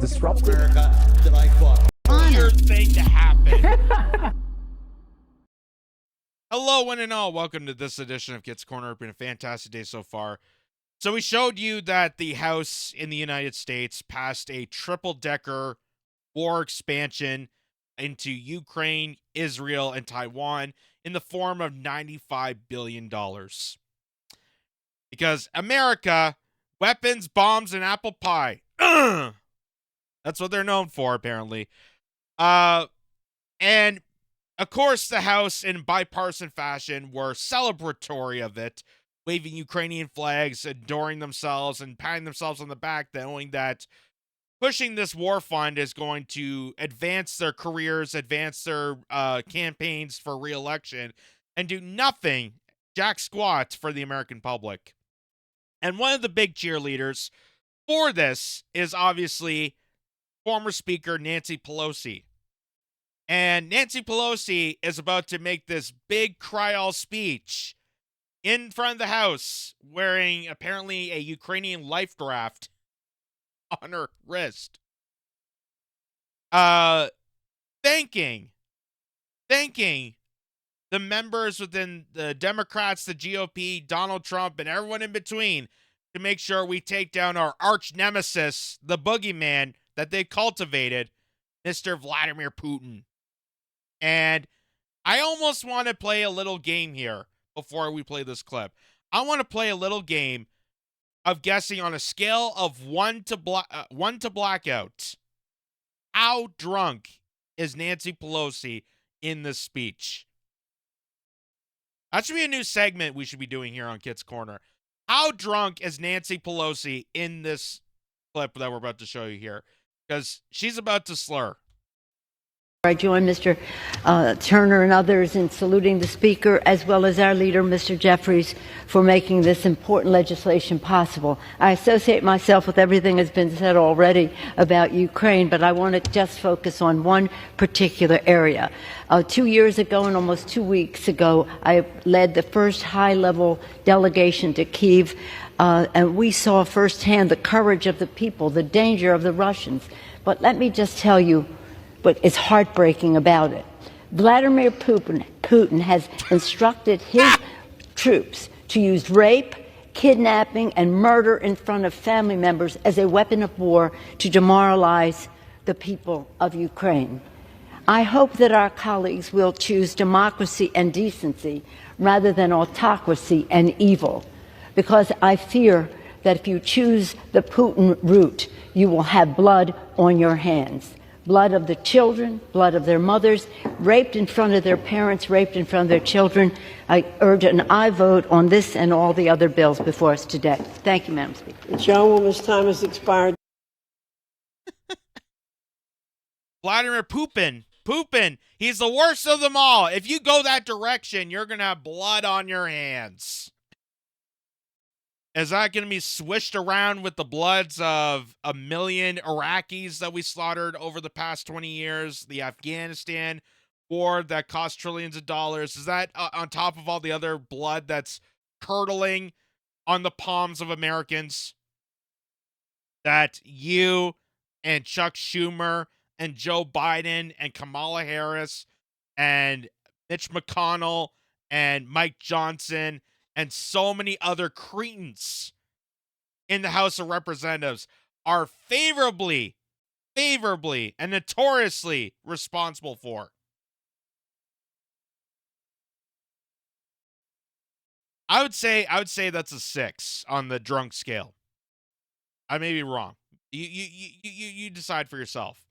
disruptive. America that I fought. Weird thing to happen. Hello, one and all. Welcome to this edition of Kitz Corner. It's been a fantastic day so far. So we showed you that the House in the United States passed a triple-decker war expansion into Ukraine, Israel, and Taiwan in the form of $95 billion. Because America, weapons, bombs, and apple pie. That's what they're known for, apparently. And, of course, the House, in bipartisan fashion, were celebratory of it, waving Ukrainian flags, adoring themselves, and patting themselves on the back, knowing that pushing this war fund is going to advance their careers, advance their campaigns for re-election, and do nothing, jack squat, for the American public. And one of the big cheerleaders for this is obviously former Speaker Nancy Pelosi. And Nancy Pelosi is about to make this big cry-all speech in front of the House, wearing apparently a Ukrainian life raft on her wrist. Thanking the members within the Democrats, the GOP, Donald Trump, and everyone in between to make sure we take down our arch nemesis, the boogeyman that they cultivated, Mr. Vladimir Putin. And I almost want to play a little game here before we play this clip. I want to play a little game of guessing on a scale of 1 to blackout. How drunk is Nancy Pelosi in this speech? That should be a new segment we should be doing here on Kitz Corner. How drunk is Nancy Pelosi in this clip that we're about to show you here? Because she's about to slur. I join Mr. Turner and others in saluting the Speaker, as well as our leader, Mr. Jeffries, for making this important legislation possible. I associate myself with everything that's been said already about Ukraine, but I want to just focus on one particular area. 2 years ago, and almost 2 weeks ago, I led the first high-level delegation to Kyiv, and we saw firsthand the courage of the people, the danger of the Russians. But let me just tell you what is heartbreaking about it. Vladimir Putin has instructed his troops to use rape, kidnapping, and murder in front of family members as a weapon of war to demoralize the people of Ukraine. I hope that our colleagues will choose democracy and decency rather than autocracy and evil, because I fear that if you choose the Putin route, you will have blood on your hands. Blood of the children, blood of their mothers, raped in front of their parents, raped in front of their children. I urge an aye vote on this and all the other bills before us today. Thank you, Madam Speaker. The gentlewoman's time has expired. Vladimir Putin, he's the worst of them all. If you go that direction, you're going to have blood on your hands. Is that going to be swished around with the bloods of 1 million Iraqis that we slaughtered over the past 20 years? The Afghanistan war that cost trillions of dollars? Is that on top of all the other blood that's curdling on the palms of Americans that you and Chuck Schumer and Joe Biden and Kamala Harris and Mitch McConnell and Mike Johnson and so many other cretins in the House of Representatives are favorably and notoriously responsible for? I would say that's a 6 on the drunk scale. I may be wrong. You decide for yourself.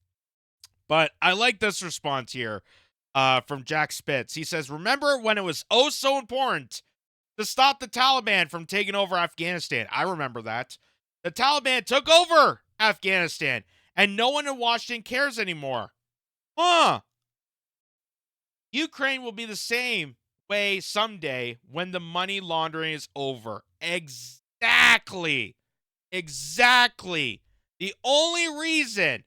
But I like this response here from Jack Spitz. He says, "Remember when it was oh so important to stop the Taliban from taking over Afghanistan?" I remember that. The Taliban took over Afghanistan, and no one in Washington cares anymore. Ukraine will be the same way someday when the money laundering is over. Exactly. The only reason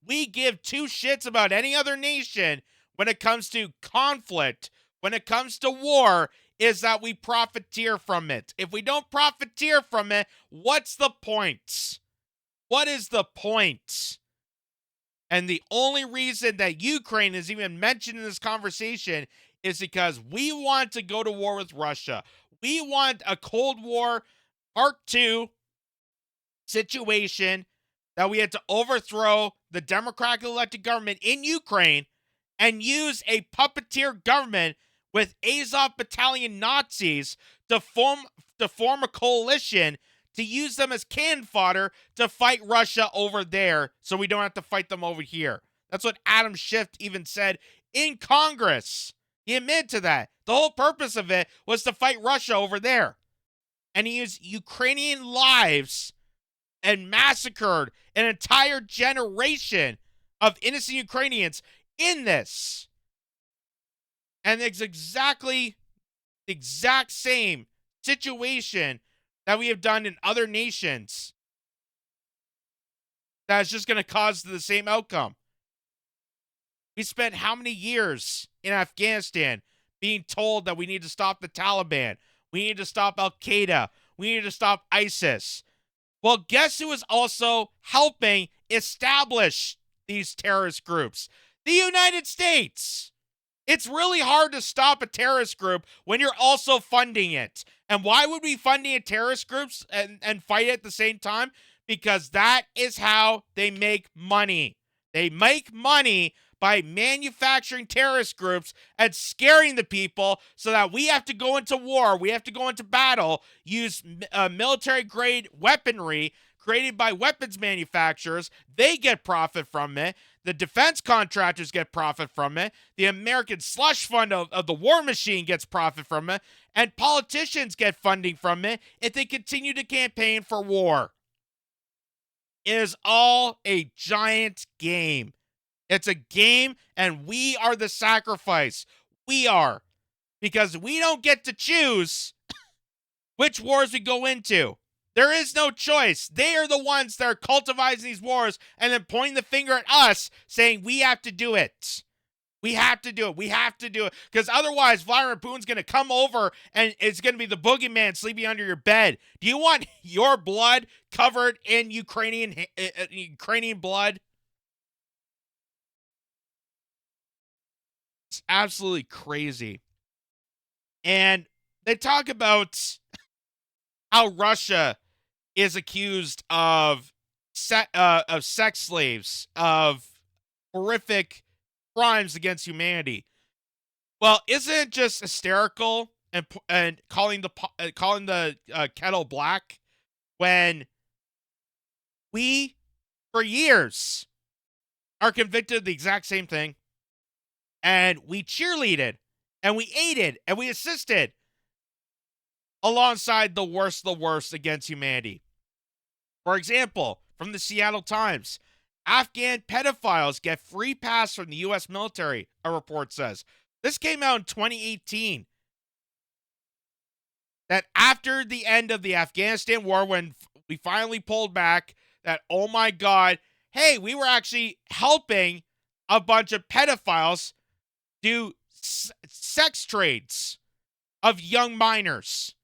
we give two shits about any other nation when it comes to conflict, when it comes to war, is that we profiteer from it. If we don't profiteer from it, what's the point? What is the point? And the only reason that Ukraine is even mentioned in this conversation is because we want to go to war with Russia. We want a Cold War Part 2 situation that we had to overthrow the democratically elected government in Ukraine and use a puppeteer government with Azov battalion Nazis to form a coalition to use them as cannon fodder to fight Russia over there so we don't have to fight them over here. That's what Adam Schiff even said in Congress. He admitted to that. The whole purpose of it was to fight Russia over there. And he used Ukrainian lives and massacred an entire generation of innocent Ukrainians in this. And it's exactly the exact same situation that we have done in other nations that's just going to cause the same outcome. We spent how many years in Afghanistan being told that we need to stop the Taliban, we need to stop Al-Qaeda, we need to stop ISIS. Well, guess who is also helping establish these terrorist groups? The United States. It's really hard to stop a terrorist group when you're also funding it. And why would we funding a terrorist groups and fight it at the same time? Because that is how they make money. They make money by manufacturing terrorist groups and scaring the people so that we have to go into war, we have to go into battle, use military-grade weaponry created by weapons manufacturers. They get profit from it. The defense contractors get profit from it. The American slush fund of the war machine gets profit from it. And politicians get funding from it if they continue to campaign for war. It is all a giant game. It's a game, and we are the sacrifice. We are. Because we don't get to choose which wars we go into. There is no choice. They are the ones that are cultivating these wars and then pointing the finger at us saying we have to do it. We have to do it. We have to do it. Because otherwise, Vladimir Putin's going to come over and it's going to be the boogeyman sleeping under your bed. Do you want your blood covered in Ukrainian blood? It's absolutely crazy. And they talk about how Russia is accused of sex slaves, of horrific crimes against humanity. Well, isn't it just hysterical and calling the kettle black when we, for years, are convicted of the exact same thing, and we cheerleaded, and we aided, and we assisted alongside the worst of the worst against humanity. For example, from the Seattle Times, Afghan pedophiles get free pass from the U.S. military, a report says. This came out in 2018. That after the end of the Afghanistan war, when we finally pulled back, that, oh my God, hey, we were actually helping a bunch of pedophiles do sex trades of young minors.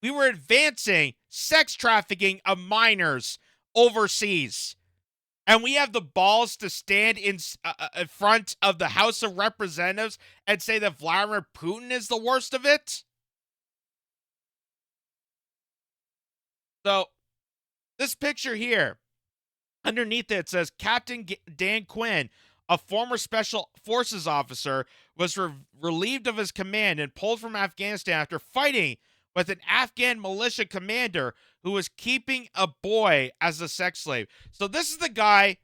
We were advancing sex trafficking of minors overseas. And we have the balls to stand in front of the House of Representatives and say that Vladimir Putin is the worst of it? So, this picture here, underneath it says, Captain Dan Quinn, a former Special Forces officer, was relieved of his command and pulled from Afghanistan after fighting with an Afghan militia commander who was keeping a boy as a sex slave. So this is the guy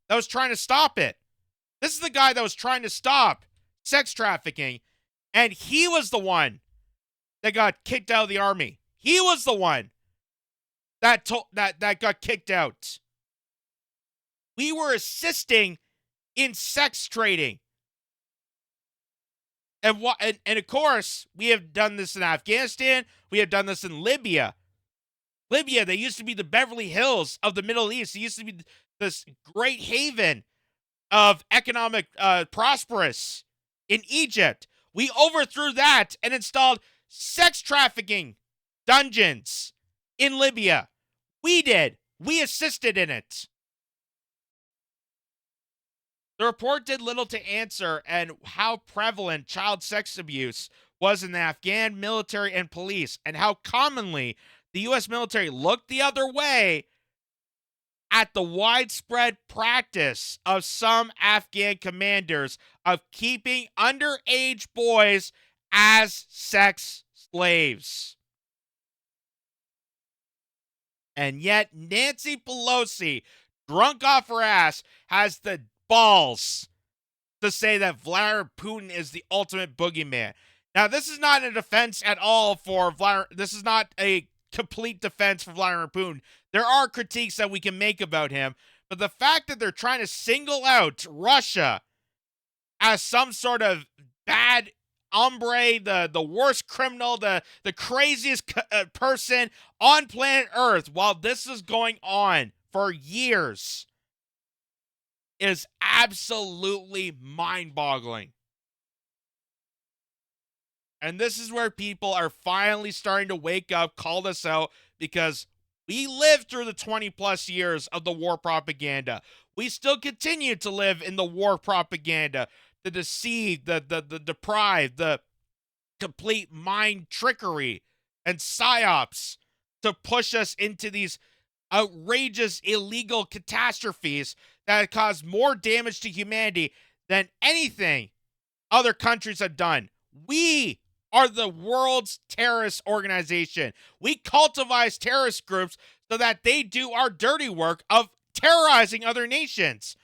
that was trying to stop it. This is the guy that was trying to stop sex trafficking, and he was the one that got kicked out of the army. He was the one that got kicked out. We were assisting in sex trading. And of course, we have done this in Afghanistan. We have done this in Libya. Libya, they used to be the Beverly Hills of the Middle East. It used to be this great haven of economic prosperous in Egypt. We overthrew that and installed sex trafficking dungeons in Libya. We did. We assisted in it. The report did little to answer and how prevalent child sex abuse was in the Afghan military and police, and how commonly the U.S. military looked the other way at the widespread practice of some Afghan commanders of keeping underage boys as sex slaves. And yet Nancy Pelosi, drunk off her ass, has the balls to say that Vladimir Putin is the ultimate boogeyman. Now, this is not a defense at all for Vladimir. This is not a complete defense for Vladimir Putin. There are critiques that we can make about him, but the fact that they're trying to single out Russia as some sort of bad hombre, the worst criminal, the craziest person on planet Earth, while this is going on for years, is absolutely mind-boggling. And this is where people are finally starting to wake up, call this out, because we lived through the 20-plus years of the war propaganda. We still continue to live in the war propaganda, the deceived, the deprived, the complete mind trickery and psyops to push us into these outrageous, illegal catastrophes that cause more damage to humanity than anything other countries have done. We are the world's terrorist organization. We cultivize terrorist groups so that they do our dirty work of terrorizing other nations.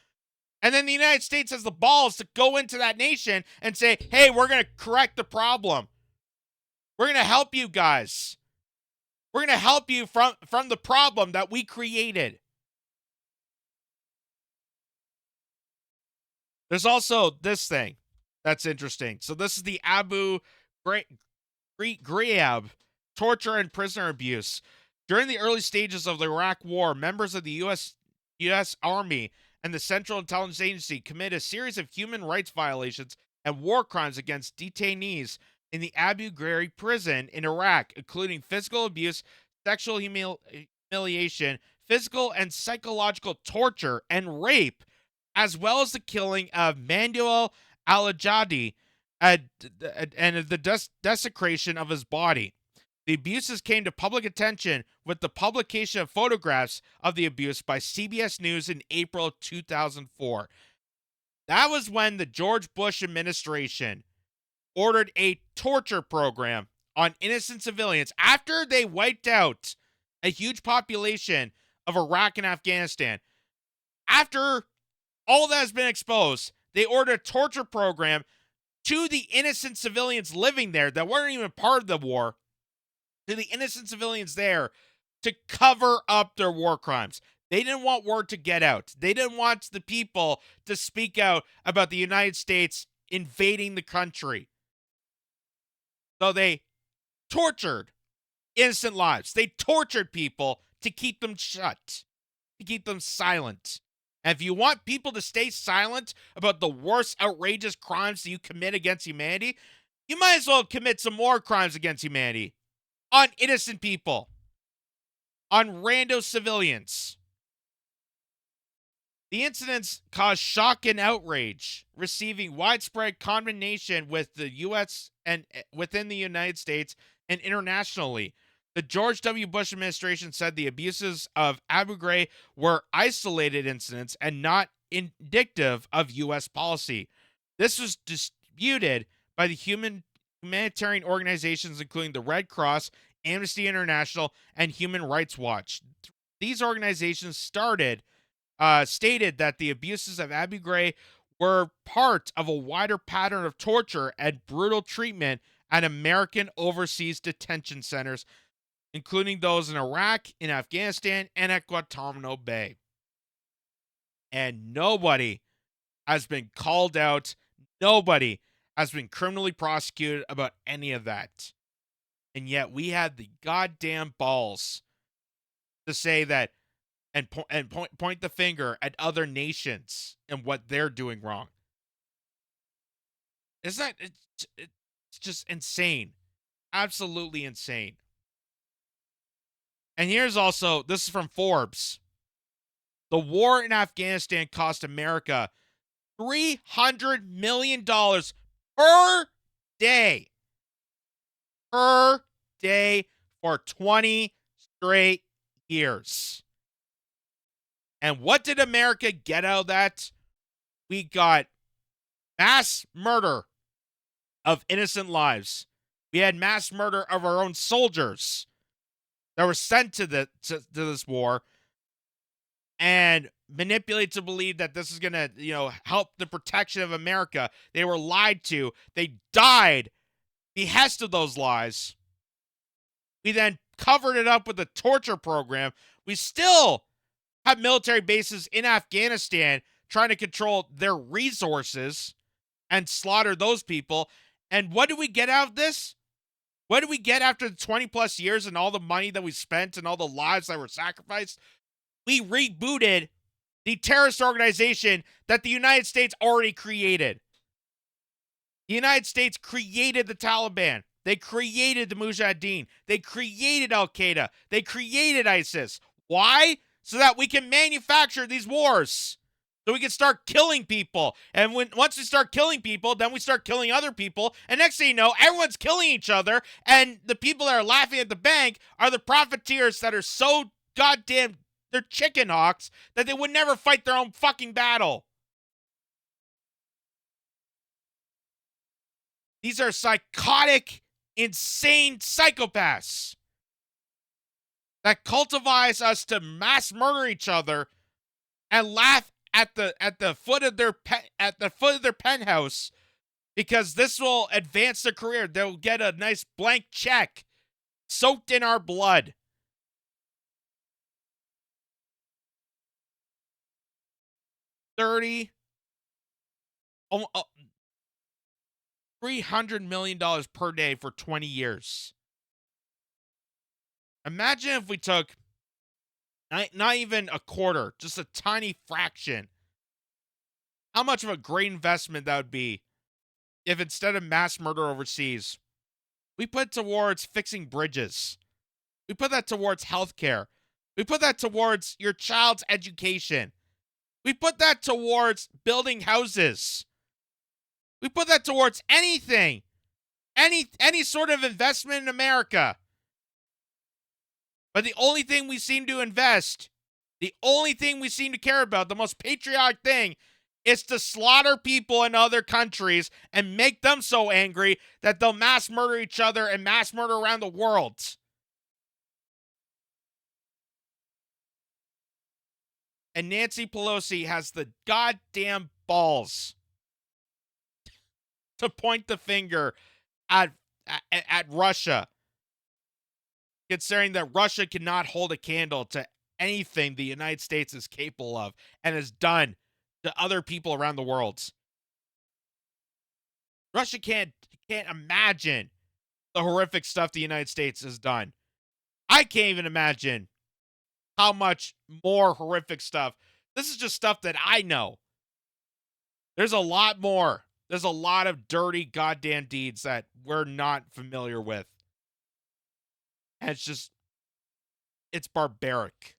And then the United States has the balls to go into that nation and say, hey, we're going to correct the problem. We're going to help you guys. We're going to help you from the problem that we created. There's also this thing that's interesting. So this is the Abu Ghraib torture and prisoner abuse. During the early stages of the Iraq War, members of the U.S. Army and the Central Intelligence Agency committed a series of human rights violations and war crimes against detainees in the Abu Ghraib prison in Iraq, including physical abuse, sexual humiliation, physical and psychological torture, and rape, as well as the killing of Manuel al-Ajadi and the desecration of his body. The abuses came to public attention with the publication of photographs of the abuse by CBS News in April 2004. That was when the George Bush administration ordered a torture program on innocent civilians after they wiped out a huge population of Iraq and Afghanistan. After all that has been exposed, they ordered a torture program to the innocent civilians living there that weren't even part of the war, to the innocent civilians there, to cover up their war crimes. They didn't want word to get out. They didn't want the people to speak out about the United States invading the country. So they tortured innocent lives. They tortured people to keep them shut, to keep them silent. And if you want people to stay silent about the worst outrageous crimes that you commit against humanity, you might as well commit some more crimes against humanity on innocent people, on rando civilians. The incidents caused shock and outrage, receiving widespread condemnation with the U.S. and within the United States and internationally. The George W. Bush administration said the abuses of Abu Ghraib were isolated incidents and not indicative of U.S. policy. This was disputed by the humanitarian organizations including the Red Cross, Amnesty International, and Human Rights Watch. These organizations stated that the abuses of Abu Ghraib were part of a wider pattern of torture and brutal treatment at American overseas detention centers, including those in Iraq, in Afghanistan, and at Guantanamo Bay. And nobody has been called out. Nobody has been criminally prosecuted about any of that. And yet we had the goddamn balls to say that and point the finger at other nations and what they're doing wrong. It's just insane. Absolutely insane. And here's also, this is from Forbes. The war in Afghanistan cost America $300 million per day. Per day for 20 straight years. And what did America get out of that? We got mass murder of innocent lives. We had mass murder of our own soldiers that were sent to this war and manipulated to believe that this is going to, help the protection of America. They were lied to. They died behest of those lies. We then covered it up with a torture program. We still have military bases in Afghanistan trying to control their resources and slaughter those people. And what do we get out of this? What do we get after the 20 plus years and all the money that we spent and all the lives that were sacrificed? We rebooted the terrorist organization that the United States already created. The United States created the Taliban. They created the Mujahideen. They created Al-Qaeda. They created ISIS. Why? So that we can manufacture these wars. So we can start killing people. And once we start killing people, then we start killing other people. And next thing you know, everyone's killing each other. And the people that are laughing at the bank are the profiteers that are so goddamn, they're chicken hawks that they would never fight their own fucking battle. These are psychotic, insane psychopaths that cultivize us to mass murder each other and laugh at the foot of their penthouse because this will advance their career. They'll get a nice blank check soaked in our blood. $300 million per day for 20 years. Imagine if we took not even a quarter, just a tiny fraction. How much of a great investment that would be if instead of mass murder overseas, we put it towards fixing bridges. We put that towards healthcare. We put that towards your child's education. We put that towards building houses. We put that towards anything. Any sort of investment in America. But the only thing we seem to invest, the only thing we seem to care about, the most patriotic thing, is to slaughter people in other countries and make them so angry that they'll mass murder each other and mass murder around the world. And Nancy Pelosi has the goddamn balls to point the finger at Russia, considering that Russia cannot hold a candle to anything the United States is capable of and has done to other people around the world. Russia can't imagine the horrific stuff the United States has done. I can't even imagine how much more horrific stuff. This is just stuff that I know. There's a lot more. There's a lot of dirty goddamn deeds that we're not familiar with. And it's barbaric.